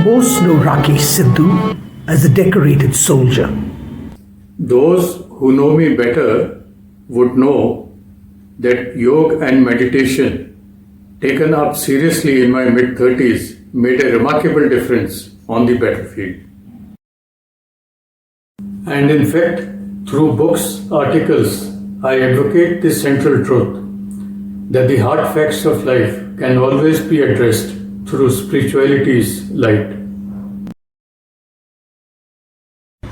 Most know Rakesh Sidhu as a decorated soldier. Those who know me better would know that yoga and meditation, taken up seriously in my mid-30s, made a remarkable difference on the battlefield. And in fact, through books, articles, I advocate this central truth that the hard facts of life can always be addressed through spirituality's light.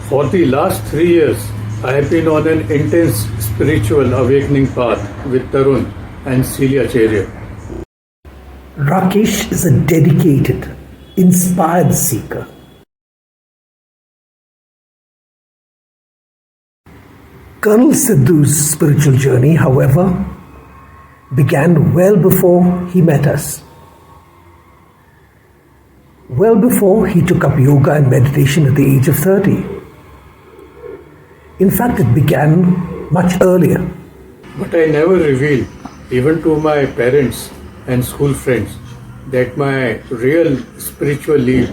For the last 3 years, I have been on an intense spiritual awakening path with Tarun and Celia Cherya. Rakesh is a dedicated, inspired seeker. Colonel Sidhu's spiritual journey, however, began well before he met us. Well before he took up yoga and meditation at the age of 30. In fact, it began much earlier. But I never revealed, even to my parents and school friends, that my real spiritual leap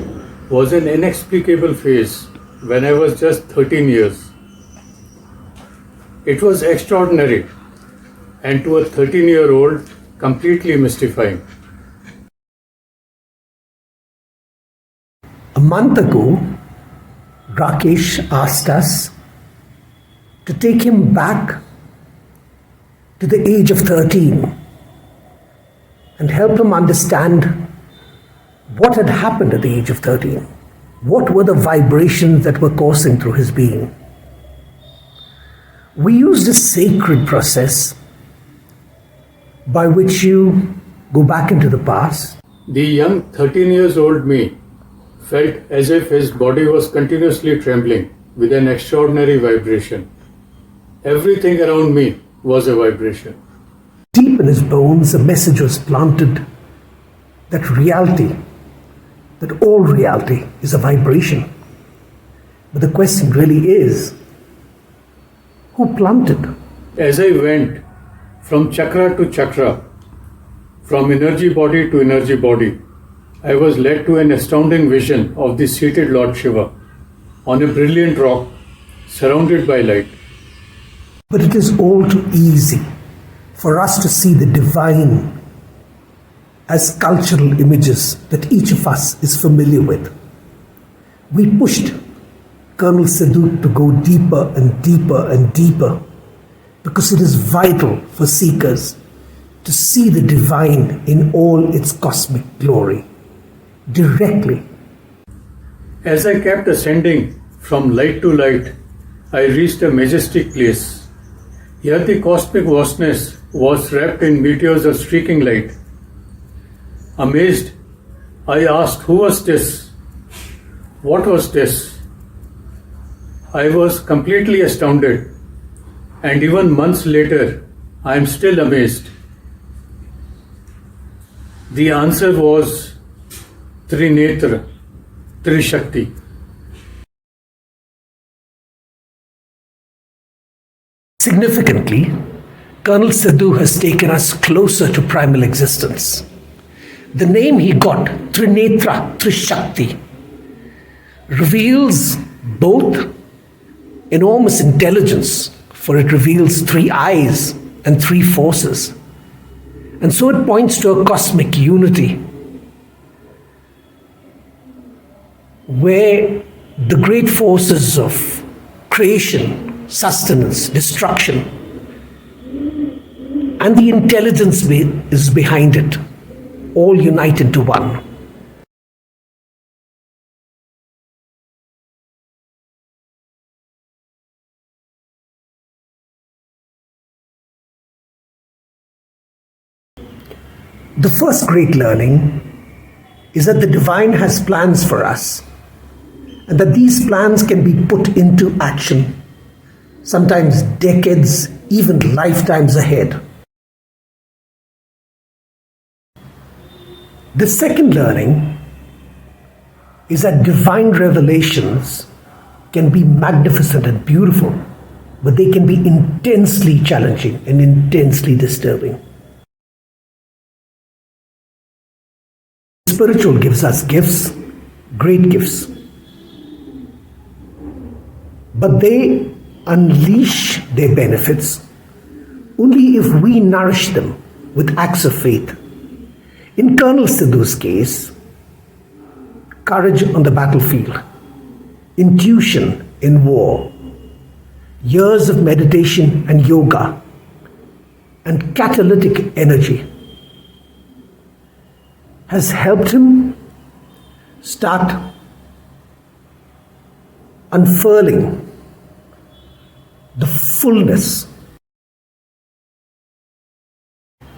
was an inexplicable phase when I was just 13 years. It was extraordinary and to a 13-year-old completely mystifying. A month ago, Rakesh asked us to take him back to the age of 13 and help him understand what had happened at the age of 13. What were the vibrations that were coursing through his being? We used a sacred process by which you go back into the past. The young 13 years old me felt as if his body was continuously trembling with an extraordinary vibration. Everything around me was a vibration. Deep in his bones, a message was planted that reality, that all reality is a vibration. But the question really is, who planted? As I went from chakra to chakra, from energy body to energy body, I was led to an astounding vision of the seated Lord Shiva on a brilliant rock surrounded by light. But it is all too easy for us to see the divine as cultural images that each of us is familiar with. We pushed Colonel Sidhu to go deeper and deeper and deeper because it is vital for seekers to see the divine in all its cosmic glory, directly. As I kept ascending from light to light, I reached a majestic place. Here the cosmic vastness was wrapped in meteors of streaking light. Amazed, I asked, who was this? What was this? I was completely astounded, and even months later, I am still amazed. The answer was Trinetra, Trishakti. Significantly, Colonel Sidhu has taken us closer to primal existence. The name he got, Trinetra, Trishakti, reveals both enormous intelligence, for it reveals 3 eyes and 3 forces. And so it points to a cosmic unity where the great forces of creation, sustenance, destruction, and the intelligence is behind it, all unite into one. The first great learning is that the divine has plans for us, and that these plans can be put into action, sometimes decades, even lifetimes ahead. The second learning is that divine revelations can be magnificent and beautiful, but they can be intensely challenging and intensely disturbing. Spiritual gives us gifts great gifts. But they unleash their benefits only if we nourish them with acts of faith. In Colonel Sidhu's case, courage on the battlefield, intuition in war, years of meditation and yoga, and catalytic energy has helped him start unfurling the fullness.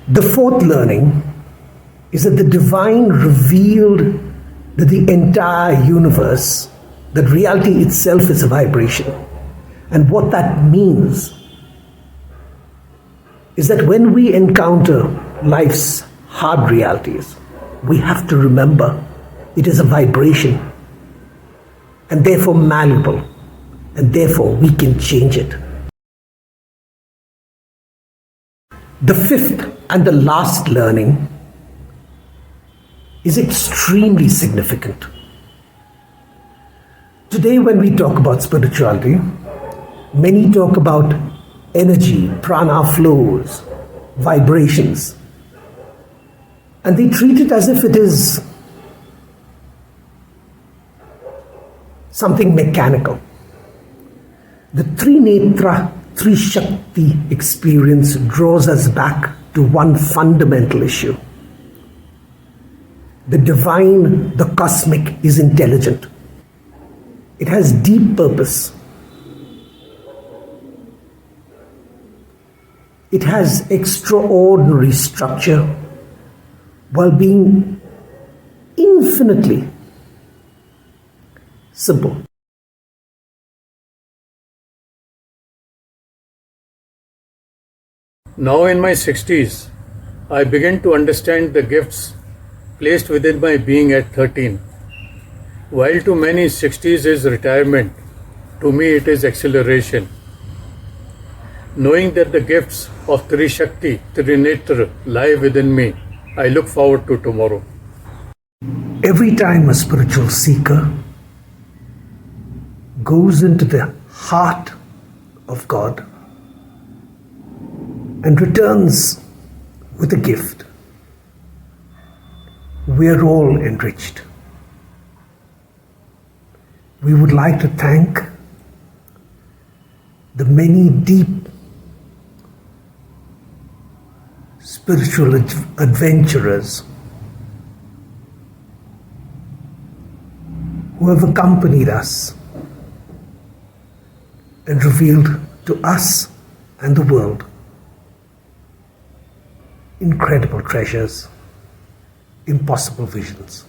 The fourth learning is that the divine revealed that the entire universe, that reality itself is a vibration. And what that means is that when we encounter life's hard realities, we have to remember it is a vibration and therefore malleable, and therefore we can change it. The fifth and the last learning is extremely significant. Today, when we talk about spirituality, many talk about energy, prana flows, vibrations, and they treat it as if it is something mechanical. The Trinetra, Trishakti experience draws us back to one fundamental issue. The divine, the cosmic, is intelligent. It has deep purpose. It has extraordinary structure while being infinitely simple. Now in my 60s, I begin to understand the gifts placed within my being at 13. While to many 60s is retirement, to me it is acceleration. Knowing that the gifts of Trishakti, Trinetra lie within me, I look forward to tomorrow. Every time a spiritual seeker goes into the heart of God and returns with a gift, we are all enriched. We would like to thank the many deep spiritual adventurers who have accompanied us and revealed to us and the world incredible treasures, impossible visions.